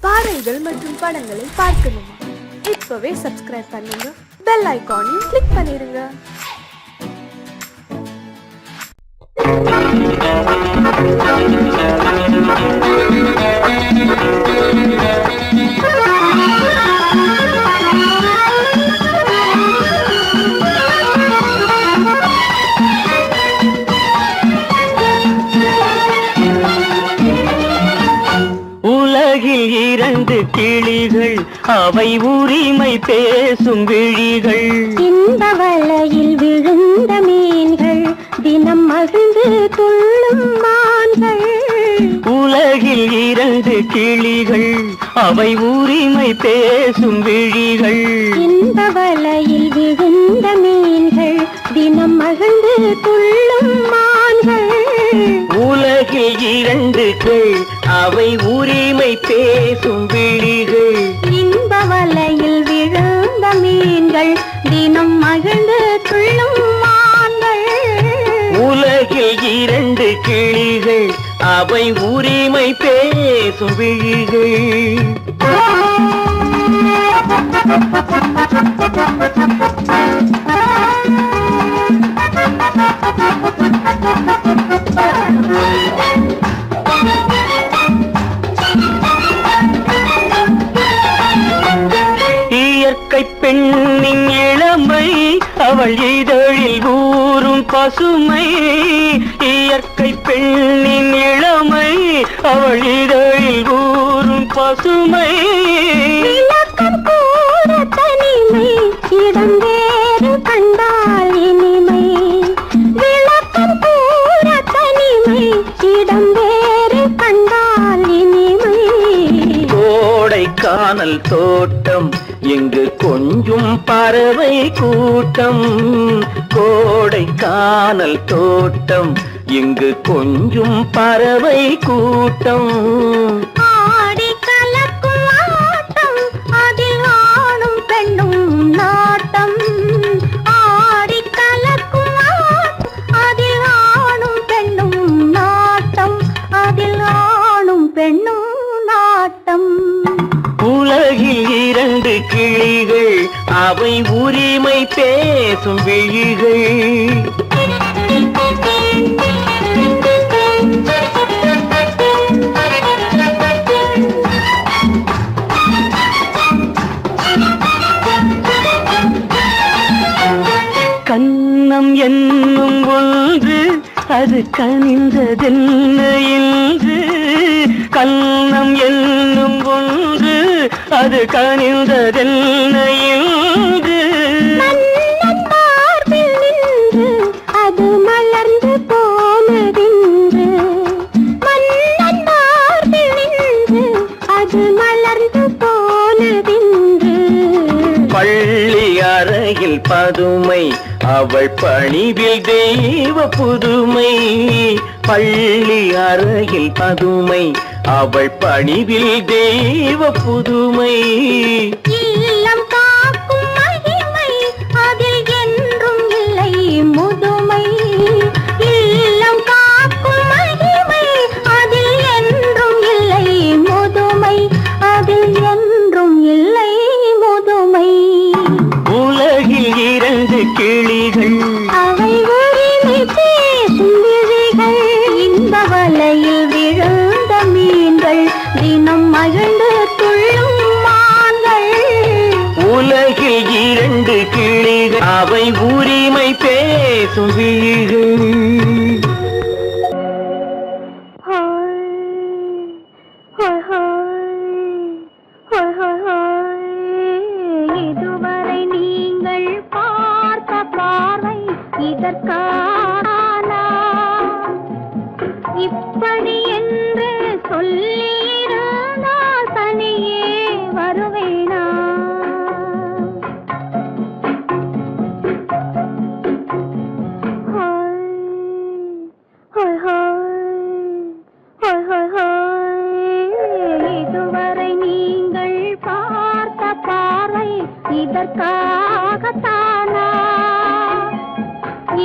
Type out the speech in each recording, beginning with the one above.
பாடல்கள் மற்றும் படங்களை பார்க்கணுமா? இப்பவே சப்ஸ்கிரைப் பண்ணுங்க, பெல் ஐகானையும் கிளிக் பண்ணிருங்க. உலகில் இரண்டு கிளிகள், அவை உரிமை பேசும் விழிகள். இந்த வலையில் விழுந்த மீன்கள், தினம் மகிழ்ந்து துள்ளும் மான்கள். உலகில் இரண்டு கிளிகள், அவை உரிமை பேசும் விழிகள். இந்த வலையில் விழுந்த மீன்கள், தினம் மகிழ்ந்து துள்ளும் மான்கள். உலகில் இரண்டு கிளிகள், அவை உரிமை பேசும் விழிகள். இந்த வலையில் விழுந்த மீன்கள், தினம் மகிழ்ந்து துள்ளும் மான்கள். உலகில் இரண்டு கிளிகள், அவை உரிமை பேசும் விழிகள். இயற்கை பெண்ணின் இளமை, அவள் இதழில் ஊறும் பசுமை. இயற்கை பெண்ணின் இளமை, அவள் இதழில் ஊறும் பசுமை. விளக்கம் கூற தனிமை, இடம் வேறு கண்டால் இனிமை. விளக்கம் கூற தனிமை, இடம் வேறு கண்டால் இனிமை. கோடைக்கானல் தோட்டம், இங்கு கொஞ்சும் பறவை கூட்டம். கோடைக்கானல் தோட்டம், இங்கு கொஞ்சும் பறவை கூட்டம். ஆடி கலக்கும் ஆட்டம், அதில் ஆணும் பெண்ணும் நாட்டம். ஆடி கலக்கும் ஆட்டம், அதில் ஆணும் பெண்ணும் நாட்டம். அதில் ஆணும் பெண்ணும் நாட்டம். உலகில் இரண்டு கிளிகள், அவை உரிமை பேசும் விழிகள். கன்னம் என்னும் ஒன்று, அது கனிந்ததென்ன என்று. கன்னம் என்னும் ஒன்று, அது கனிந்ததென்ன என்று. மன்னன் மார்பில் நின்று, அது மலர்ந்து போனதென்று. மன்னன் மார்பில் நின்று, அது மலர்ந்து போனதென்று. பள்ளி அறையில் பதுமை, அவள் பணிவில் தெய்வ புதுமை. பள்ளி அறையில் பதுமை, அவள் பணிவில் தெய்வ புதுமை. இல்லம் காக்கும் மகிமை, அதில் என்றும் இல்லை முதுமை. இல்லம் காக்கும் மகிமை, அதில் என்றும் இல்லை முதுமை. அதில் என்றும் இல்லை முதுமை. உலகில் இரண்டு கிளிகள், அவை உரிமை பேசும் விழிகள். இந்த வலையில் விழுந்த மீன்கள், தினம் மகிழ்ந்து துள்ளும் மான்கள். உலகில் இரண்டு கிளிகள், அவை உரிமை பேசும் விழிகள். இதுவரை நீங்கள் பார்த்த பார்வை இதற்கான, இப்படி என்று சொல்லியிருந்தால் தனியே வருவேனா? இதுவரை நீங்கள் பார்த்த பார்வை இதற்காகத்தானா?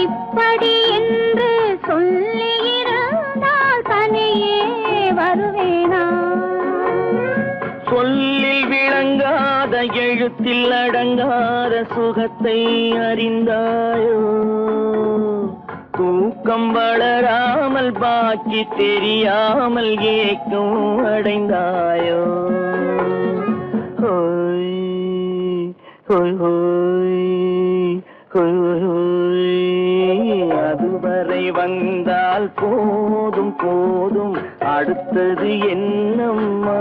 இப்படி என்று சொல்லியிருந்தால் தனியே வருவேனா? சொல்லில் விளங்காத எழுத்தில் அடங்காத சுகத்தை அறிந்தாயோ தூக்கம் வளராமல் பாக்கி தெரியாமல் ஏக்கம் அடைந்தாயோ ஹோய் ஹோய் ஹோய் ஹோய் ஹோய் அதுவரை வந்தால் போதும் போதும் அடுத்தது என்னம்மா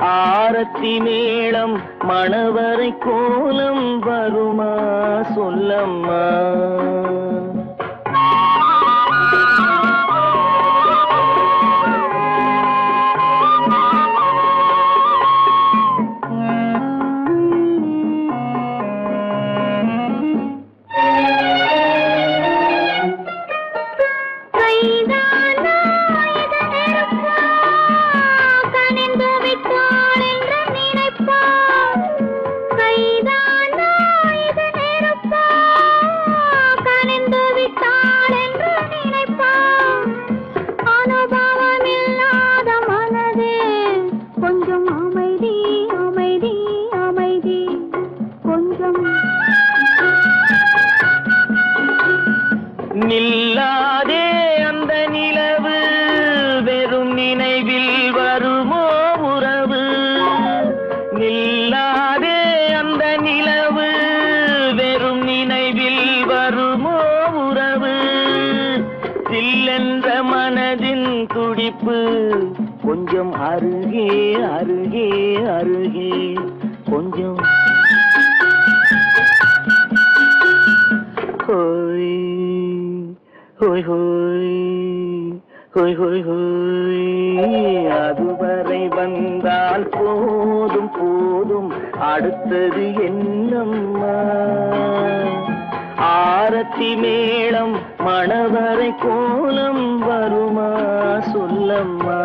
ஆரத்தி மேளம் மணவரை கோலம் வருமா சொல்லம்மா நில்லாதே அந்த நிலவு வெறும் நினைவில் வருமோ உறவு நில்லாதே அந்த நிலவு வெறும் நினைவில் வருமோ உறவு சில்லென்ற மனதின் துடிப்பு கொஞ்சம் அருகே அருகே அருகே கொஞ்சம் ஹோய் ஹோய் ஹோய் ஹோய் ஹோய் ஹோய் அதுவரை வந்தால் போதும் போதும் அடுத்தது என்னம்மா ஆரத்தி மேளம் மணவரை கோலம் வருமா சொல்லம்மா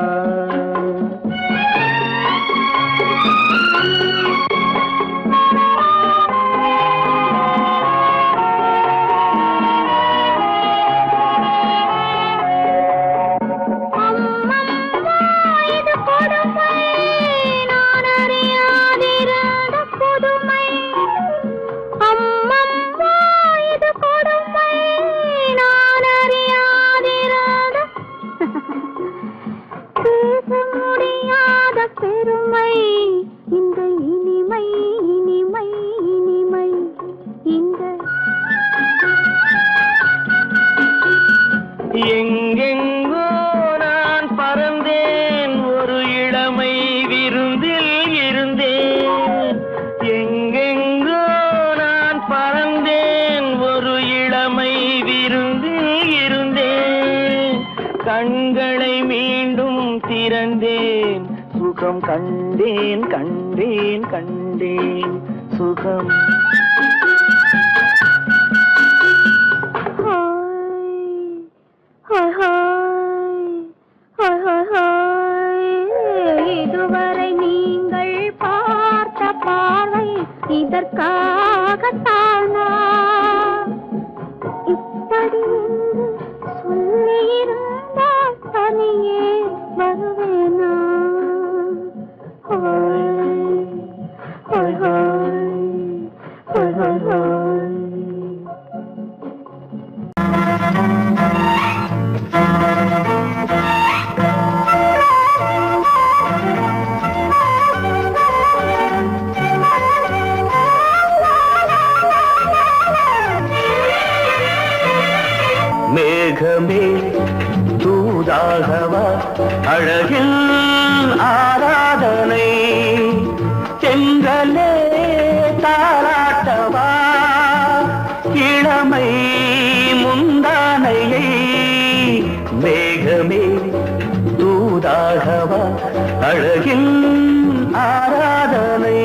எங்கெங்கோ நான் பறந்தேன் ஒரு இளமை விருந்தில் இருந்தேன் எங்கெங்கோ நான் பறந்தேன் ஒரு இளமை விருந்தில் இருந்தேன் கண்களை மீண்டும் திறந்தேன் சுகம் கண்டேன் கண்டேன் கண்டேன் சுகம் இதுவரை நீங்கள் பார்த்த பார்வை இதற்காகத்தானா இப்படி என்று சொல்லியிருந்தால் தனியே வருவேனா ஹோய் ஹோய் ஹோய் ஹோய் ஹோய் மேகமே தூதாகவா அழகில் ஆராதனை செங்கலே தாராட்டவா இளமை முந்தானையை மேகமே தூதாகவா அழகில் ஆராதனை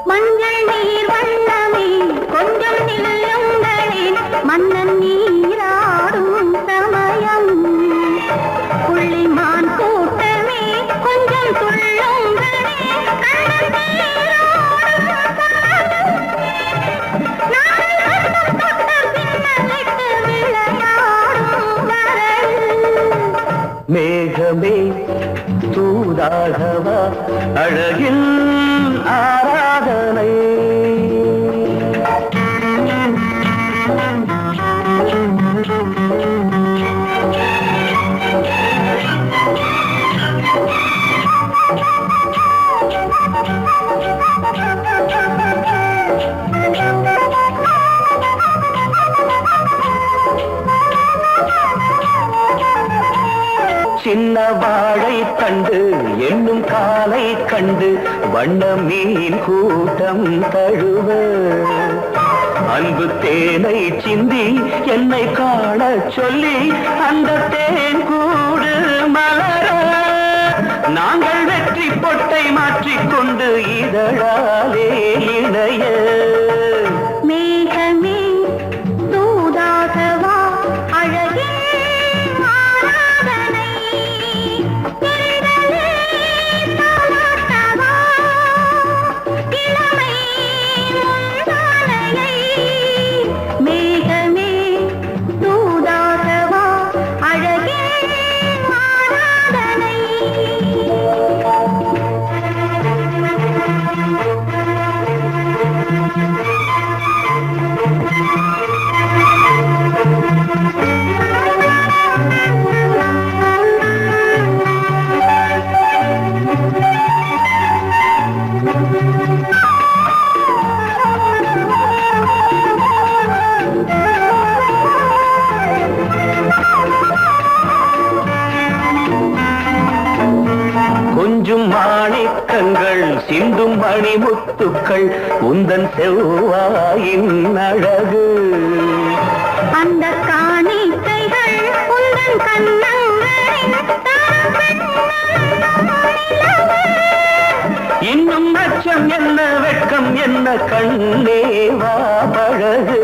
மஞ்சள் தூதாகவா அழகில் ஆராதனை. சின்ன வாழை கண்டு என்னும் காலை கண்டு வண்ண மீன் கூட்டம் தழுவ அன்பு தேனை சிந்தி என்னை காண சொல்லி அந்த தேன் கூடு மலர நாங்கள் வெற்றி பொட்டை மாற்றிக்கொண்டு இதழாலே இணைய. மேகமே தூதாகவா அழகே ஆராதனை. தென்றலே தாலாட்டவா இளமை முந்தானையை. மேகமே தூதாகவா அழகே ஆராதனை. கொஞ்சும் மாணிக்கங்கள் சிந்தும் மணிமுத்துக்கள் உந்தன் செவ்வாயின் அழகு. அந்த காணிக்கைகள் உந்தன் கண்ணங்களின் இன்னும் அச்சம் என்ன வெட்கம் என்ன கண்ணேவா பழகு.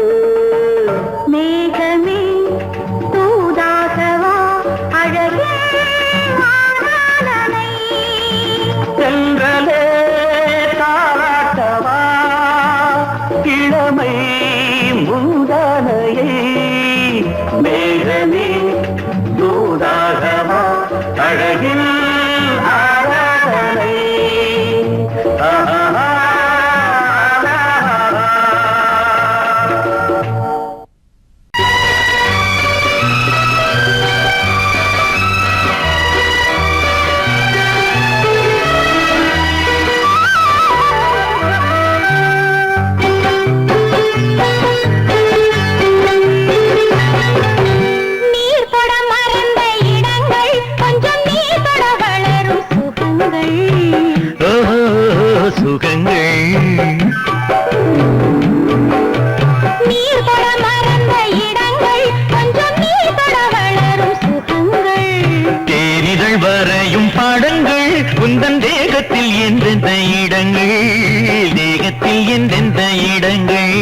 மேகமே தூதாகவா அழகே ஆராதனை. தென்றலே தாலாட்டவா இளமை முந்தானையை. மேகமே தூதாகவா அழகில் ஆராதனை. நீர் தொட மறந்த இடங்கள் கொஞ்சம் நீர் தொட வளரும் சுகங்கள். சுகங்கள் நீர் தொட மறந்த இடங்கள் கொஞ்சம் நீர் தொட வளரும் சுகங்கள். தேரிதழ் வரையும் பாடங்கள் உந்தன் தேகத்தில் எந்தெந்த இடங்கள் தேகத்தில் எந்தெந்த இடங்கள்.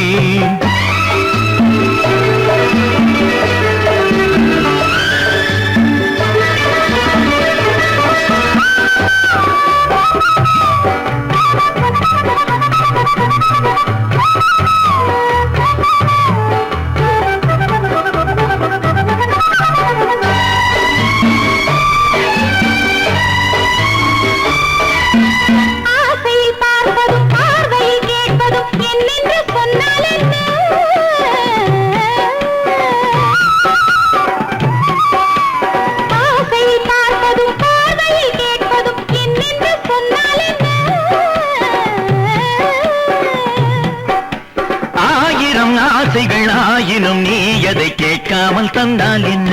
ஆசையில் பார்ப்பதும் பார்வையில் கேட்பதும் என்னென்று சொன்னால் என்ன? ஆசையில் பார்ப்பதும் பார்வையில் கேட்பதும் என்னென்று சொன்னால் என்ன? ஆயிரம் ஆசைகள் ஆயினும் நீ அதை கேட்காமல் தந்தால் என்ன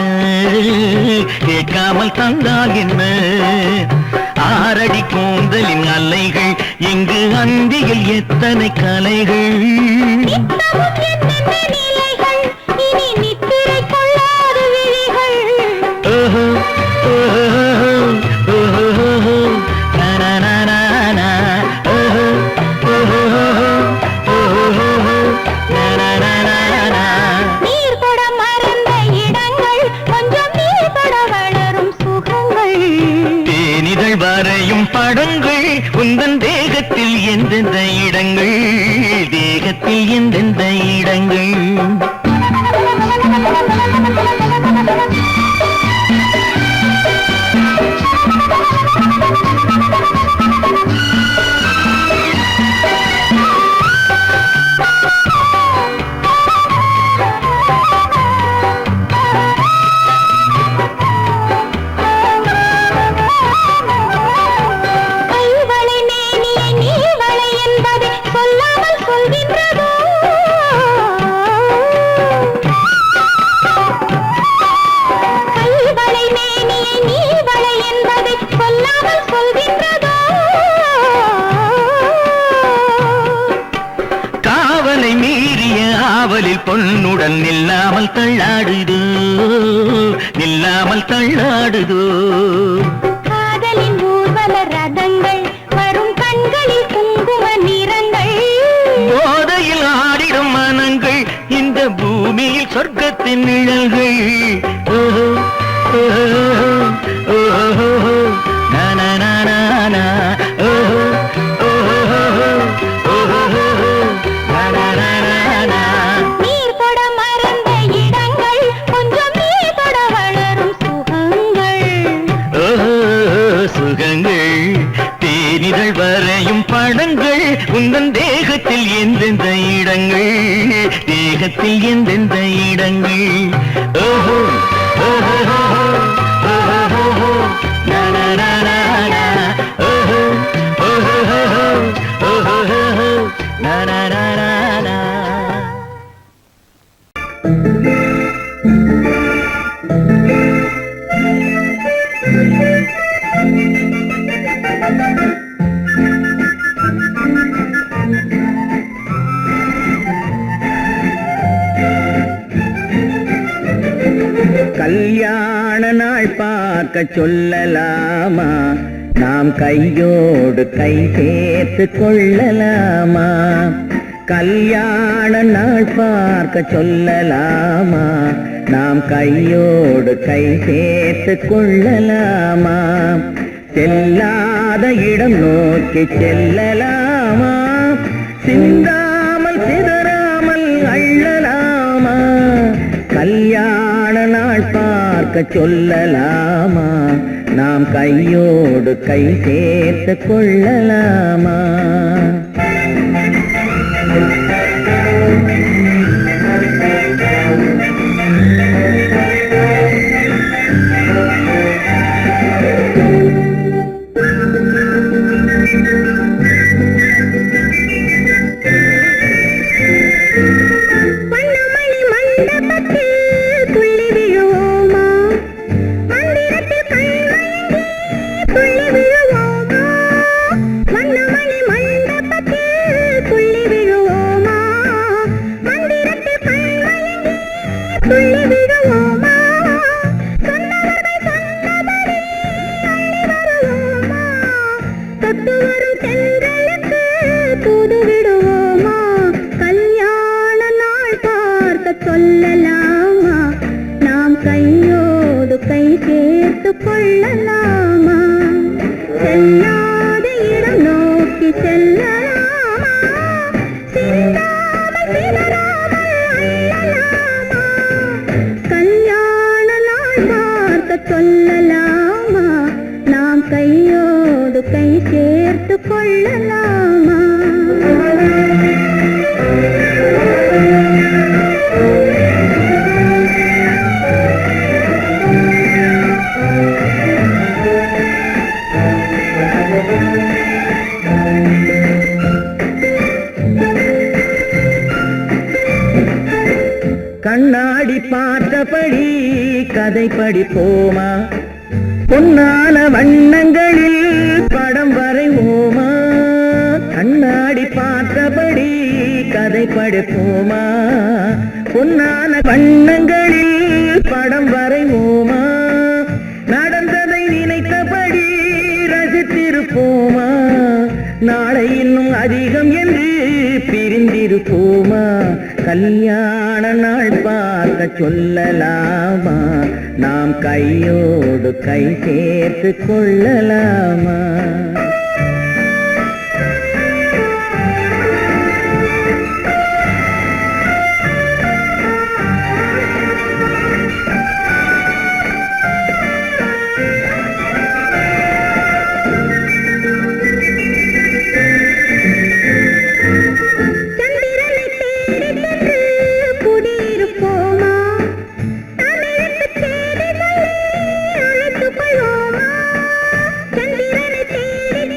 கேட்காமல் தந்தால் என்ன. ஆரடி கூந்தலின் அலைகள் இங்கு அந்தியில் எத்தனை கலைகள். நித்தமும் என்னென்ன நிலைகள் இனி நித்திரை கொள்ளாத விழிகள். ஓஹோ ஓஹோ ஓஹோ நா நா நா நா ஓஹோ ஓஹோ ஓஹோ நா நா நா நா. நீர் தொட மறந்த இடங்கள் கொஞ்சம் நீர் தொட வளரும் சுகங்கள். தேனிதழ் வரையும் படங்கள் உந்தன் தேகத்தில் எந்தெந்த இடங்கள் தேகத்தில் எந்தெந்த இடங்கள். Thank you. சொல்கின்றதோ கைவளை மேனியை நீ வளை என்பதை சொல்லாமல் சொல்கின்றதோ காவலை மீறிய ஆவலில் பொன்னுடன் நில்லாமல் தள்ளாடுதோ நில்லாமல் தள்ளாடுதோ காதலின் ஊர்வல ரதங்கள் வரும் கண்களில் குங்கும நிறங்கள் போதையில் ஆடிடும் மனங்கள் இந்த பூமியில் சொர்க்கத்தின் நிழல்கள் ஓஹோ, ஓஹோ, ஓஹோ, நா, நா, நா, நா, நா, ஓஹோ, ஓஹோ, ஓஹோ, நா, நா, நா, நா, நா. நீர் தொட மறந்த இடங்கள் கொஞ்சம் நீ தொட வளரும் சுகங்கள் ஓஹோ, சுகங்கள் தேனிதழ் வரையும் படங்கள் உந்தன் தேகத்தில் எந்தெந்த இடங்கள் தேகத்தில் எந்தெந்த இடங்கள் ஓஹோ, ஓஹோ, ஓஹோ, நா, நா, நா, நா, நா, ஓஹோ, ஓஹோ, ஓஹோ, நா, நா, நா, நா, நா. கல்யாண நாள் பார்க்க சொல்லலாமா நாம் கையோடு கை சேர்த்து கொள்ளலாமா கல்யாண நாள் பார்க்க சொல்லலாமா நாம் கையோடு கை சேர்த்து கொள்ளலாமா செல்லாத இடம் நோக்கி செல்லலாமா சிந்தாமல் சிதறாமல் அள்ளலாமா கல்யாண நாள் பார்க்க சொல்லலாமா நாம் கையோடு கை சேர்த்து கொள்ளலாமா சொல்லலாமா நாம் கையோடு கை சேர்த்து கொள்ளலாமா செல்லாத இடம் நோக்கி செல்லலாமா சிந்தாமல் சிதறாமல் அள்ளலாமா கல்யாண நாள் பார்க்க சொல்லலாமா நாம் கையோடு கை சேர்த்து கொள்ளலாமா கண்ணாடி பார்த்தபடி கதை படிப்போமா பொன்னான வண்ணங்களில் படம் வரைவோமா கண்ணாடி பார்த்தபடி கதை படிப்போமா பொன்னான வண்ணங்களில் படம் வரைவோமா நடந்ததை நினைத்தபடி ரசித்திருப்போமா நாளை இன்னும் அதிகம் என்று பிரிந்திருப்போமா கல்யாண நாள் பார்க்க சொல்லலாமா நாம் கையோடு கை சேர்த்து கொள்ளலாமா தேடி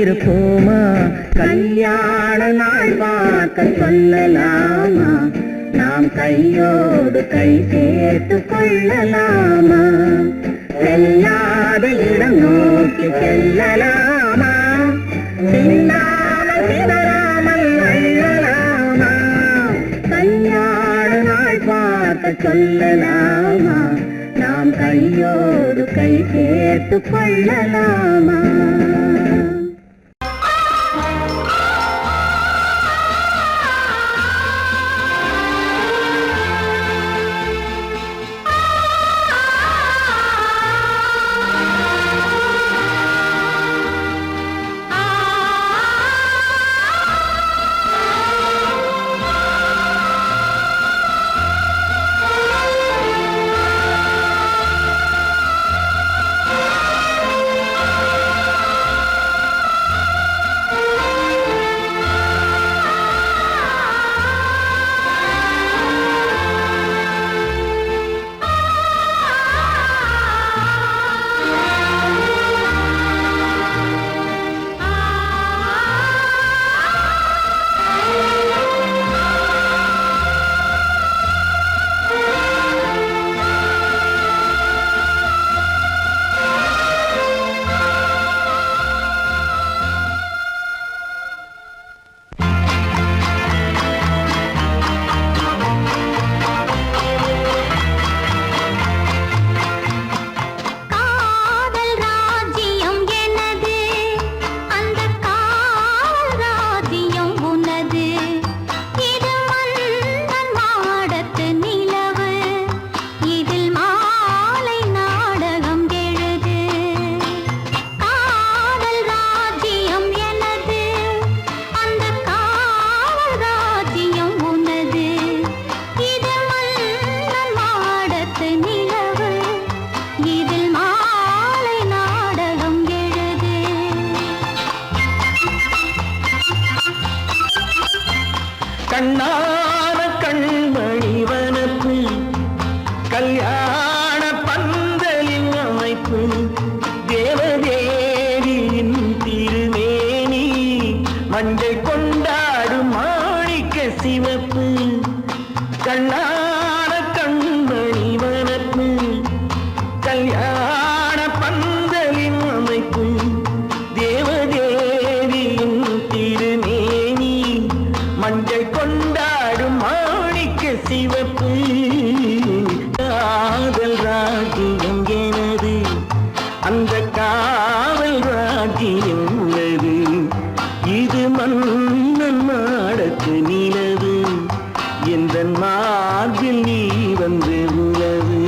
இருப்போமா, கல்யாண நாள் பார்க்க சொல்லலாமா, நாம் கையோடு கை சேர்த்து கொள்ளலாமா, செல்லாத இடம் நோக்கி செல்லலாமா, சின்னாமல் சிதறாமல் அள்ளலாமா, கல்யாண நாள் பார்க்க சொல்லலாமா, நாம் கையோடு கை சேர்த்து கொள்ளலாமா. கண்ணான கண்மணி வனப்பு, கல்யாண பந்தலின் அமைப்பு, தேவதேவியின் திருமேனி, மஞ்சள் கொண்டாடும் மாணிக்க சிவப்பு, கண்ணான கண்மணி வனப்பு, கல்யாண பந்தலின் அமைப்பு, தேவதேவியின் திருமேனி, மஞ்சள் கொண்டாடும் மாணிக்க சிவப்பு, காதல் ராஜ்யம் எனது, அந்த காவல் ராஜ்யம் உள்ளது, இது மன்னன் மாடத்து நிலவு, எந்த மார்பில் நீ வந்து உலவு.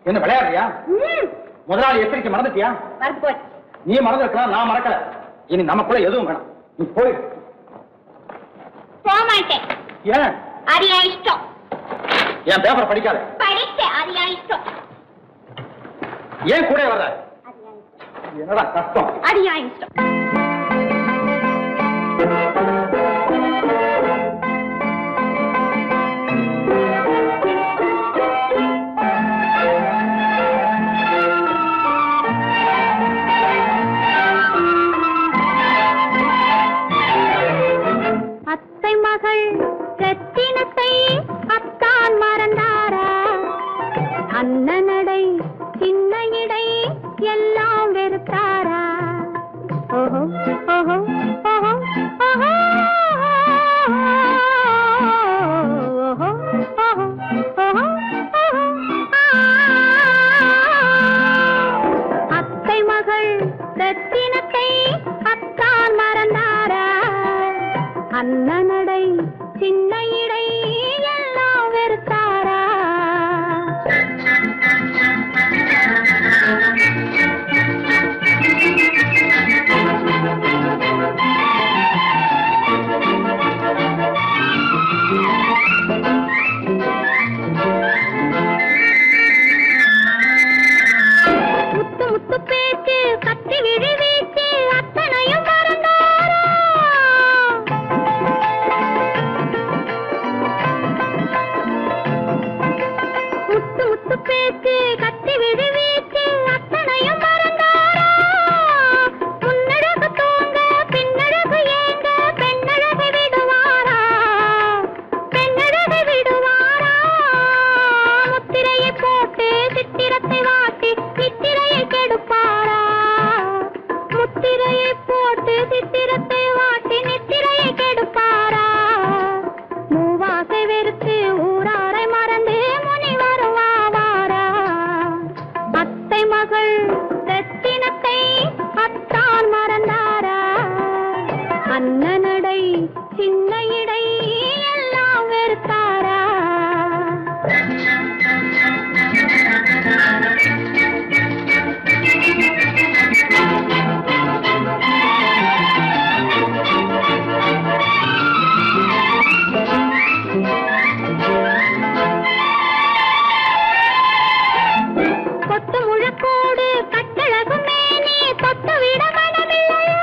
என்ன விளையாடுறியா? முதலாளி எச்சரிக்கை மறந்துட்டியா? நீ மறந்துருக்கலாம், நான் மறக்கல. இனி நமக்குள்ள எதுவும் வேணாம், நீ போய். போக மாட்டேன். ஏன்? அது என் இஷ்டம். என் பேப்பர் படிக்காத. படிச்சேன், அது என் இஷ்டம். ஏன் கூட வர்ற? என்னடா கஷ்டம்? அது என் இஷ்டம். அத்தை மகள் ரத்தினத்தை அத்தான் மறந்தாரா? அண்ணனடை சின்ன இடை எல்லாம் வெறுத்தாரா? ஓஹோ ஓஹோ ஓஹோ ஓஹோ ஓஹோ ஓஹோ ஓஹோ. அத்தை மகள் ரத்தினத்தை அத்தான் மறந்தாரா? அண்ணனடை சின்ன இடை எல்லாம் வெறுத்தாரா? முத்து முத்து பேச்சு கத்தி விழி வீச்சு அத்தனையும் மறந்தாரா? முத்து முத்து பேச்சு கத்தி விழி வீச்சு அத்தனையும் மறந்தாரா? முன்னழகு தூங்க பின்னழகு ஏங்க பெண்ணழகை விடுவாரா? பெண்ணழகை விடுவாரா? முத்திரையை போட்டு சித்திரத்தை வாட்டி சித்திரையை கெடுப்பாரா? முத்திரையை போட்டு சித்திரத்தை வாட்டி நித்திரையை கெடுப்பாரா? மூவாசை வெறுத்து ஊராரை மறந்து முனி வருவாரா? அத்தை மகள் ரத்தினத்தை அத்தான் மறந்தாரா? அண்ணனடை சின்ன இடை எல்லாம் வெறுத்தாரா? கொத்து முழக்கோடு கட்டழகு மேனி தொட்டு விட மனமில்லையா?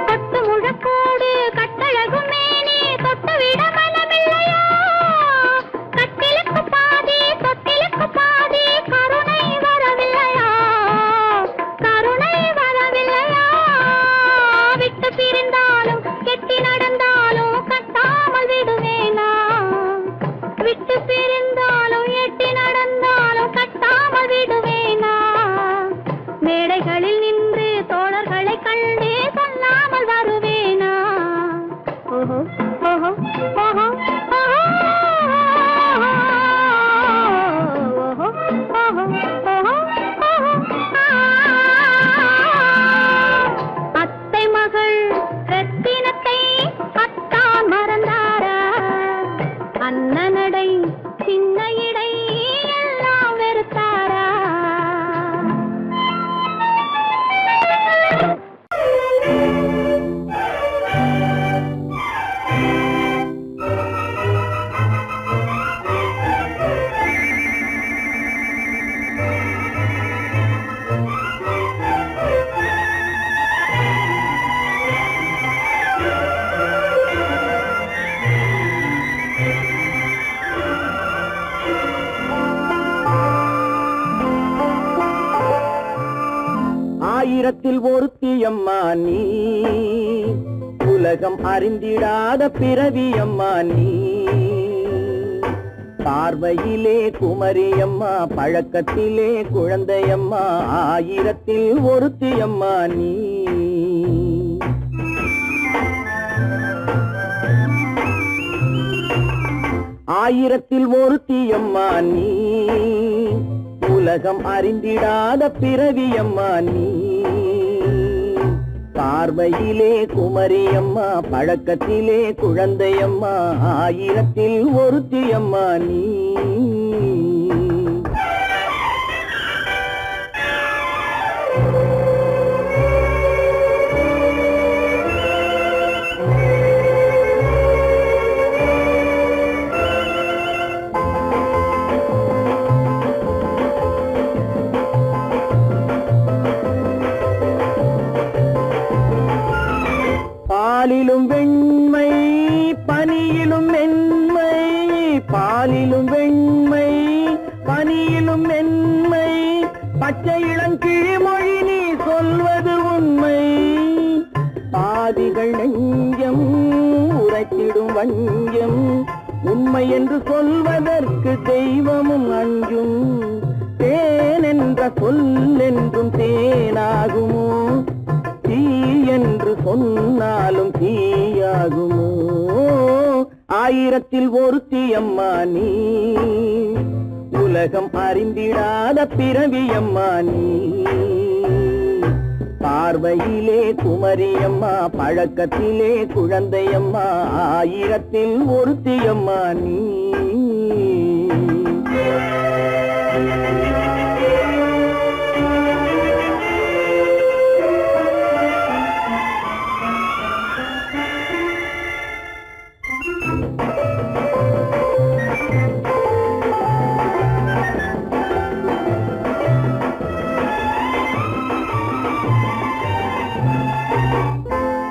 கொத்து முழக்கோடு கட்டழகு மேனி தொட்டு விட மனமில்லையா? கட்டிலுக்கு பாதி தொட்டிலுக்கு பாதி கருணை வரவில்லையா? கருணை வரவில்லையா? விட்டு பிரிந்தாலும் கெட்டி நடந்தாலும் கட்டாமல் விடுவேனா? விட்டு பிரிந்தாலும் எட்டி நடந்தாலும் கட்டாமல் விடுவேனா? மேடைகளில் நின்று தோழர்களை கண்டு சொல்லாமல் வருவேனா? ஓஹோ ஓஹோ ஓஹோ ஓஹோ ஓஹோ ஓஹோ ஓஹோ ஓஹோ. அத்தை மகள் ரத்தினத்தை அத்தான் மறந்தாரா? அண்ணனடை சின்ன இடை எல்லாம் வெறுத்தாரா? ஆயிரத்தில் ஒருத்தியம்மா நீ, உலகம் அறிந்திடாத பிறவியம்மா நீ. பார்வையிலே குமரியம்மா, பழக்கத்திலே குழந்தையம்மா, ஆயிரத்தில் ஒருத்தியம்மா நீ. ஆயிரத்தில் ஒருத்தியம்மா நீ, உலகம் அறிந்திடாத பிறவியம்மா நீ. பார்வையிலே குமரியம்மா, பழக்கத்திலே குழந்தையம்மா, ஆயிரத்தில் ஒருத்தியம்மா நீ. பாலிலும் வெண்மை பனியிலும் மென்மை, பாலிலும் வெண்மை பனியிலும் மென்மை, பச்சை இளங்கிழிமொழி நீ சொல்வது உண்மை. பாதிகள் நெஞ்சம் உரைத்திடும் வஞ்சம், உண்மை என்று சொல்வதற்கு தெய்வமும் அஞ்சும். தேன் என்ற சொல் என்றும் தேனாகுமோ, தீ என்று சொன்னாலும் தீயாகுமோ. ஆயிரத்தில் ஒருத்தியம்மா நீ, உலகம் அறிந்திடாத பிறவியம்மா நீ. பார்வையிலே குமரியம்மா, பழக்கத்திலே குழந்தையம்மா, ஆயிரத்தில் ஒருத்தியம்மா நீ.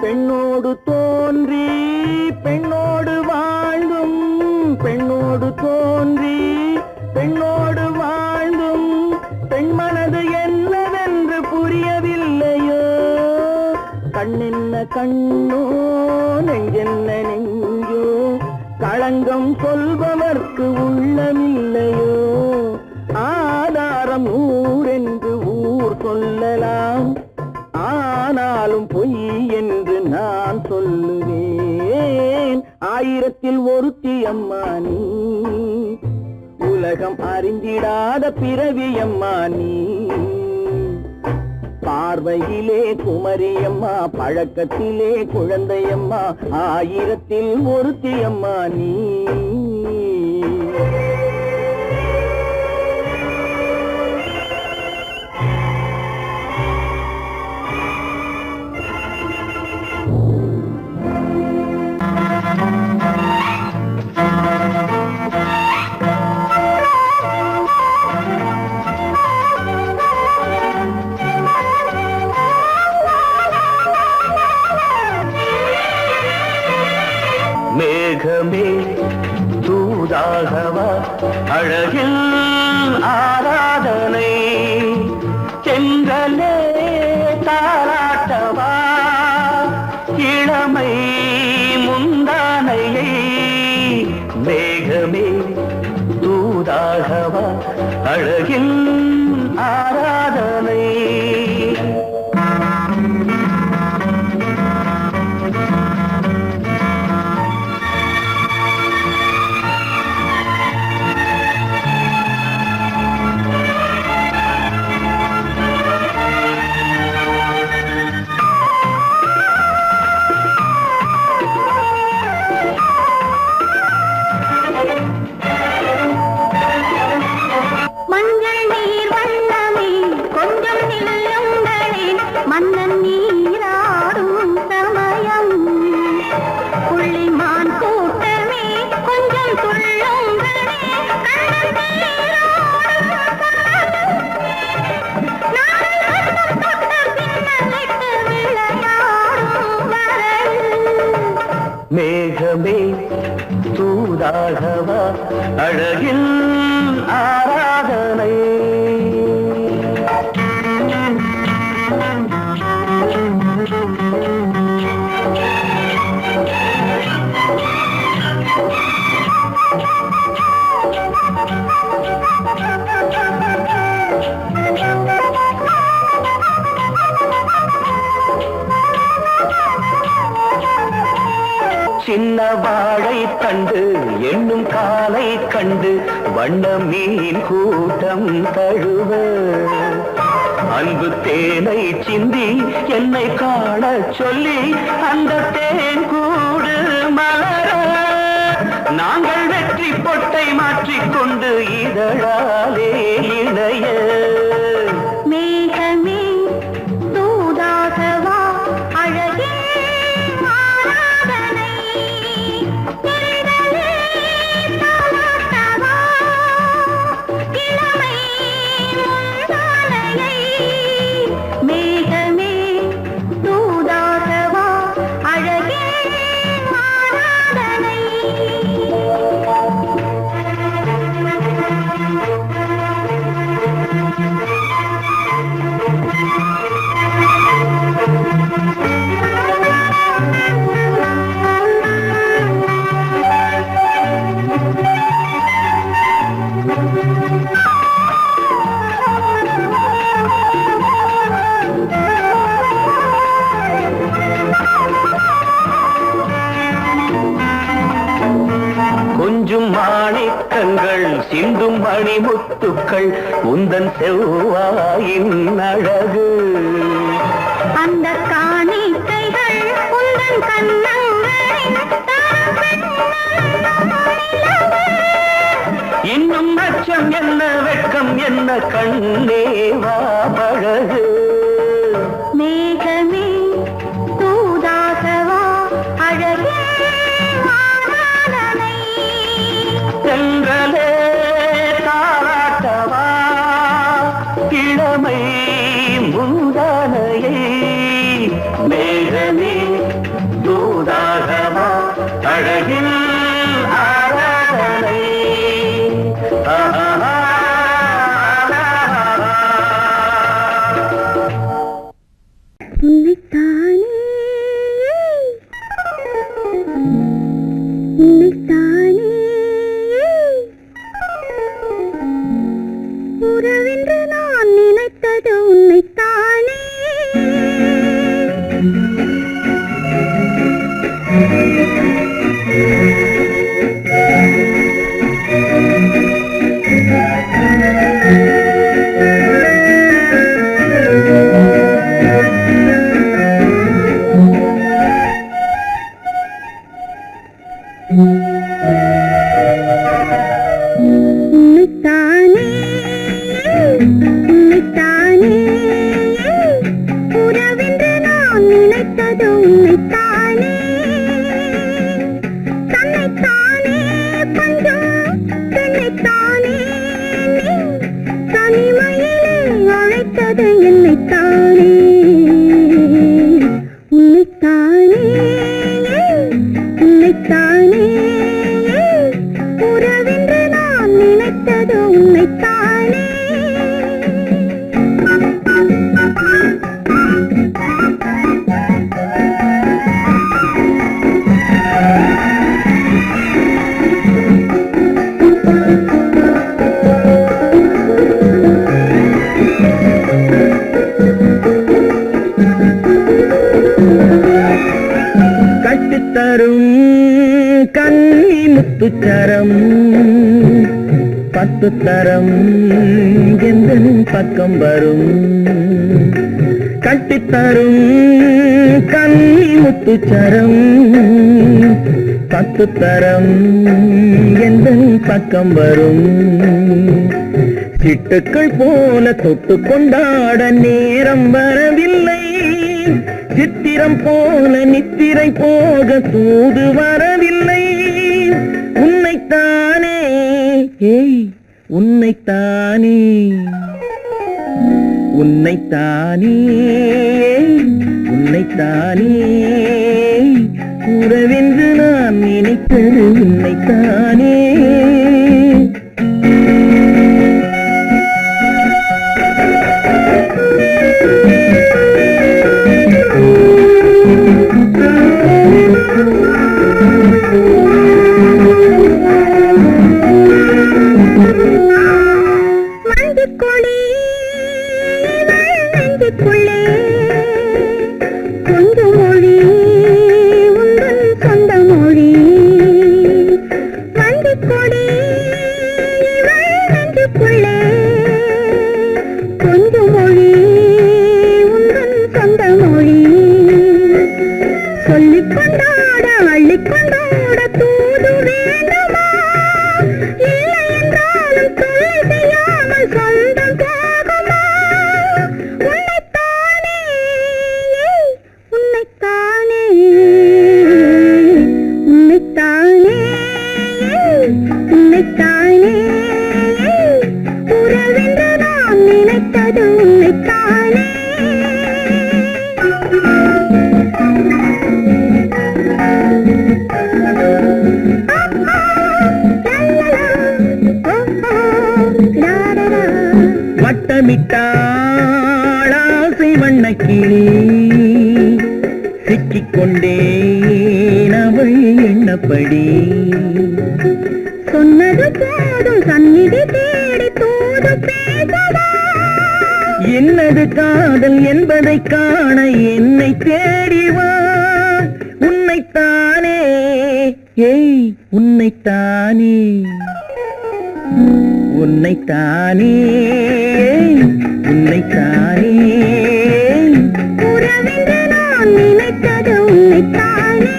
பெண்ணோடு தோன்றி பெண்ணோடு வாழ்ந்தும், பெண்ணோடு தோன்றி பெண்ணோடு வாழ்ந்தும், பெண் மனது என்னவென்று புரியவில்லையோ. கண்ணென்ன கண்ணோ, நெஞ்சென்ன நெஞ்சோ, களங்கம் சொல்பவர்க்கு உள்ளமில்லையோ. ஆதாரம் ஊரென்று ஊர் சொல்லலாம், ஆனாலும் பொய் என்று நான் சொல்லுவேன். ஆயிரத்தில் ஒருத்தியம்மா நீ, உலகம் அறிந்திடாத பிறவியம்மா நீ. பார்வையிலே குமரியம்மா, பழக்கத்திலே குழந்தையம்மா, ஆயிரத்தில் ஒருத்தியம்மா நீ. மேகமே தூதாகவா, அழகில் ஆராதனை, செங்கலே தாராட்டவா, இளமை முந்தானையை. மேகமே தூதாகவா, அழகில் ஆராதனை. மஞ்சள் நீர் வண்ணமே கொஞ்சம் நில்லுங்களேன், மன்னன் நீராடும் சமயம். புள்ளிமான் கூட்டமே கொஞ்சம் துள்ளுங்களே, கண்ணன் நீராடும் மேகமே தூதாகவா, அழகில் ஆராதனை. சின்ன வாழை தண்டு என்னும் காலை கண்டு வண்ண மீன் கூட்டம் தழுவ, அன்பு தேனை சிந்தி என்னை காண சொல்லி அந்த தேன் கூடு மலர நாங்கள் வெற்றி பொட்டை மாற்றிக்கொண்டு இதழாலே இணைய மேகமே தூதாகவா அழகே ஆராதனை எரிதலே தாலாட்டவா இளமை முந்தானையை மேகமே தூதாகவா அழகே ஆராதனை கொஞ்சும் மாணிக்கங்கள் சிந்தும் மணிமுத்துக்கள் உந்தன் செவ்வாயின் அழகு அந்த காணிக்கைகள் உந்தன் கண்ணங்களின் இன்னும் அச்சம் என்ன வெட்கம் என்ன கண்ணேவா பழகு மேகமே தூதாகவா அழகே ஆராதனை சென்றலே தாராட்டவா இளமை முந்தானையை மேகமே தூதாகவா அழகில் ஆராதனை உன்னைத்தானே உன்னைத்தானே உறவென்று நான் நினைத்தது உன்னைத்தானே உன்னைத்தானே உன்னைத்தானே உறவென்று நான் நினைத்தது உன்னைத்தானே தன்னைத்தானே பஞ்சம் தன்னைத்தானே தனிமையிலே அழைத்தது என்னைத்தானே உன்னைத்தானே உன்னைத்தானே உறவென்று நான் நினைத்தது உன்னைத்தானே கட்டித்தரும் கன்னி முத்துச்சரம் 10 தரம் எந்தன் பக்கம் வரும் கட்டித்தரும் கன்னி முத்துச்சரம் 10 தரம் எந்தன் பக்கம் வரும் சிட்டுக்கள் போல தொட்டு கொண்டாட நேரம் வரவில்லை சித்திரம் போல நித்திரை போக தூது வரவில்லை உன்னைத்தானே ஏய் உன்னைத்தானே உன்னைத்தானே உன்னைத்தானே கூறவென்று நான் நினைத்தது உன்னைத்தானே மஞ்சக்கொடி நெஞ்சுக்குள்ளே கொஞ்சம் மொழி உங்கள் சொந்த மொழி மஞ்சக்கொடி அள்ளிக்கொண்டாட அள்ளிக்கொண்டாட தூது வேண்டுமா? இல்லை என்றாலும் தொல்லை செய்யாமல் சொந்தம் போகுமா? உன்னைத்தானே உன்னைத்தானே உன்னைத்தானே உன்னைத்தானே உறவென்று நான் நினைத்தது உன்னைத்தானே. வட்டமிட்டாள் ஆசை வண்ணக்கிளி சிக்கிக்கொண்டேன் அவள் எண்ணப்படி. சொன்னது போதும் சந்நிதி தேடி தூது பேசவா? என்னது காதல் என்பதை காண என்னை தேடிவா. உன்னைத்தானே ஏய் உன்னைத்தானே உன்னைத்தானே உன்னைத்தானே உறவென்று நான் நினைத்தது உன்னைத்தானே.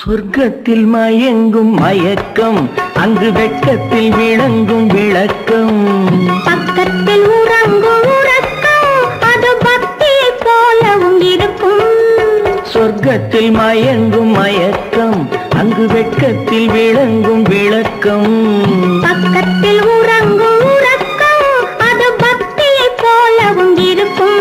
சொர்க்கத்தில் மயங்கும் மயக்கம் அங்கு வெட்கத்தில் விளங்கும் விளக்கம். பக்கத்தில் உறங்கும் உறக்கம் அது பக்தியை போலவும் இருக்கும். சொர்க்கத்தில் மயங்கும் மயக்கம் அங்கு வெட்கத்தில் விளங்கும் விளக்கம். பக்கத்தில் உறங்கும் உறக்கம் அது பக்தியை போலவும் இருக்கும்.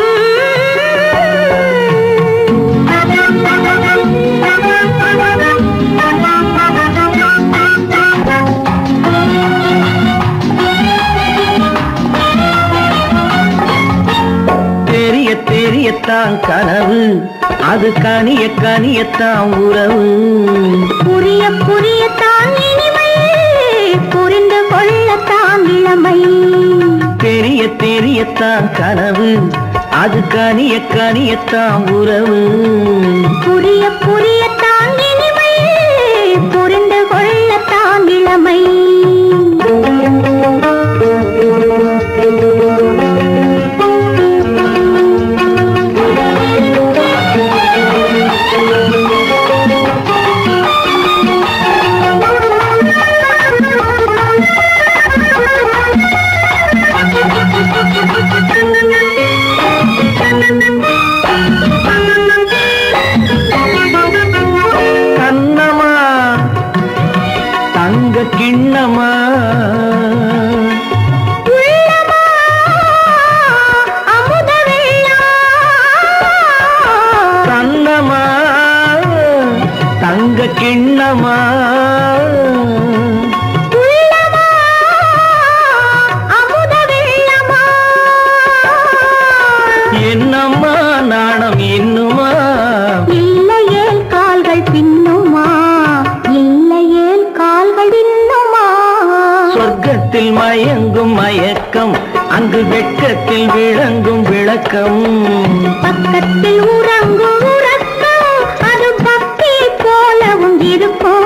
தெரிய தெரியத்தான் கனவு அது கனிய கனியத்தான் உறவு. புரிய புரியத்தான் இனிமை புரிந்து கொள்ளத்தான் இளமை. தெரிய தெரியத்தான் கனவு அது கனிய கனியத்தான் உறவு. புரிய புரியத்தான் இனிமை புரிந்து கொள்ளத்தான் இளமை. கண்ணமா தங்க கிண்ணமா உள்ளமா அமுத வெள்ளம். கண்ணமா தங்க கிண்ணமா உள்ளமா அமுத வெள்ளமா. என்னம்மா நாணம் இன்னுமா. இல்லையேல் கால்கள் பின்னுமா இல்லையேல் கால்கள் பின்னுமா. சொர்க்கத்தில் மயங்கும் மயக்கம் அங்கு வெட்கத்தில் விளங்கும் விளக்கம். பக்கத்தில் உறங்கும் உறக்கம் அது பக்தியை போலவும் இருக்கும்.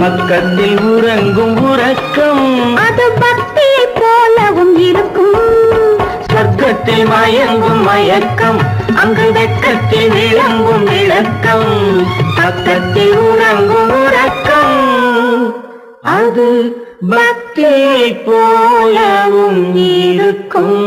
பக்கத்தில் உறங்கும் உறக்கம் அது பக்தியை போலவும் இருக்கும். சொர்க்கத்தில் மயங்கும் மயக்கம் அங்கு வெட்கத்தில் விளங்கும் விளக்கம். பக்கத்தில் உறங்கும் உறக்கம் அது பக்தியை போலவும் இருக்கும்.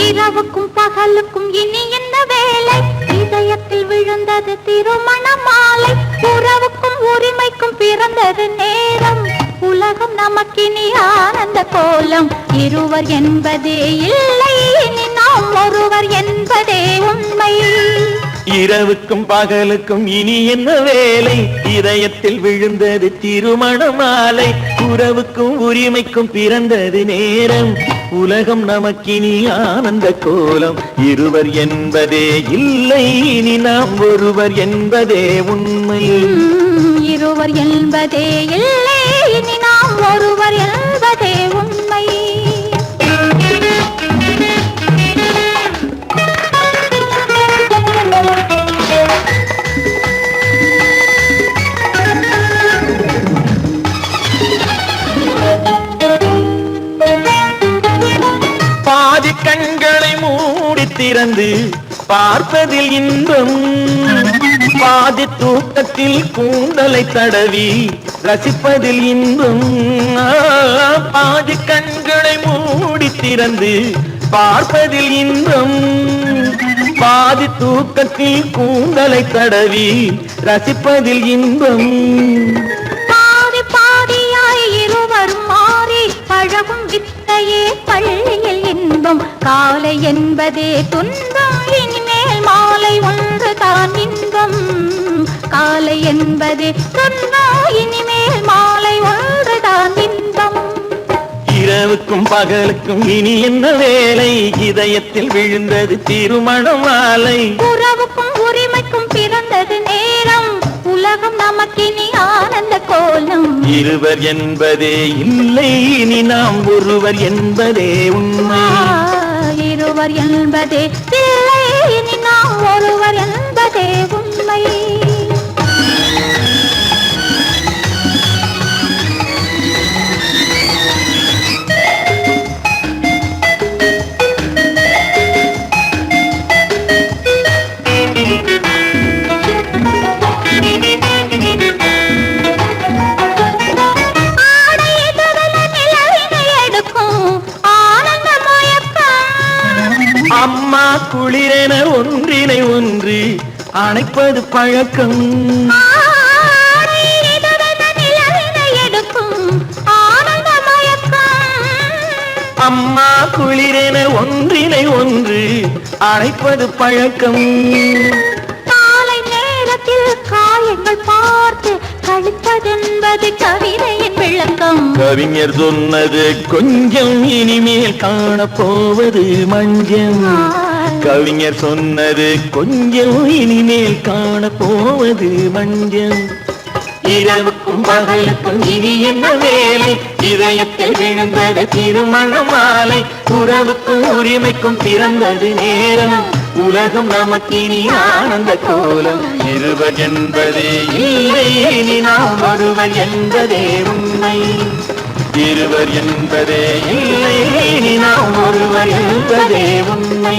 இரவுக்கும் பகலுக்கும் இனி என்ன வேலை? இதயத்தில் விழுந்தது திருமண மாலை. உறவுக்கும் உரிமைக்கும் பிறந்தது நேரம். உலகம் நமக்கினி ஆனந்த கோலம். இருவர் என்பதே இல்லை, இனி நாம் ஒருவர் என்பதே உண்மை. இரவுக்கும் பகலுக்கும் இனி என்ன வேலை? இதயத்தில் விழுந்தது திருமண மாலை. உறவுக்கும் உரிமைக்கும் பிறந்தது நேரம். உலகம் நமக்கினி ஆனந்த கோலம். இருவர் என்பதே இல்லை, இனி நாம் ஒருவர் என்பதே உண்மை. இருவர் என்பதே இல்லை, இனி நாம் ஒருவர் என்பதே உண்மை. பாதி கண்களை மூடி திறந்து பார்ப்பதில் இன்பம். பாதி தூக்கத்தில் கூந்தலை தடவி ரசிப்பதில் இன்பம். பாதி கண்களை மூடி திறந்து பார்ப்பதில் இன்பம். பாதி தூக்கத்தில் கூந்தலை தடவி ரசிப்பதில் இன்பம். பாதி பாதியாய் இருவரும் மாறி பழகும் வித்தையே பள்ளியில் இன்பம். காலை என்பதே துன்பம், இனிமேல் மாலை ஒன்று தான் இன்பம். காலை என்பதே துன்பம், இனிமேல் மாலை ஒன்று தான் இன்பம். இரவுக்கும் பகலுக்கும் இனி என்ன வேலை? இதயத்தில் விழுந்தது திருமண மாலை. உறவுக்கும் உரிமைக்கும் பிறந்தது நேரம். உலகம் நமக்கினி ஆனந்த கோலம். இருவர் என்பதே இல்லை, இனி நாம் ஒருவர் என்பதே உண்மை. இருவர் என்பதே இல்லை, இனி நாம் ஒருவர் என்பதே உண்மை. அம்மா குளிரென ஒன்றினை ஒன்று அணைப்பது பழக்கம். அம்மா குளிரென ஒன்றினை ஒன்று அணைப்பது பழக்கம். காலை நேரத்தில் காயங்கள் பார்த்து கழிப்பதென்பது கவிதையின் விளக்கம். கவிஞர் சொன்னது கொஞ்சம், இனிமேல் காணப்போவது மஞ்சம். கவிஞர் சொன்னது கொஞ்சம், இனிமேல் காணப்போவது மஞ்சம். இரவுக்கும் பகலுக்கும் இனி என்ன வேலை? இதயத்தில் விழுந்தது திருமண மாலை. உறவுக்கும் உரிமைக்கும் பிறந்தது நேரம். உலகம் நமக்கினி ஆனந்த கோலம். இருவர் என்பதே இல்லை, இனி நாம் ஒருவர் என்பதே உண்மை. இருவர் என்பதே இல்லை, இனி நாம் ஒருவர் என்பதே உண்மை.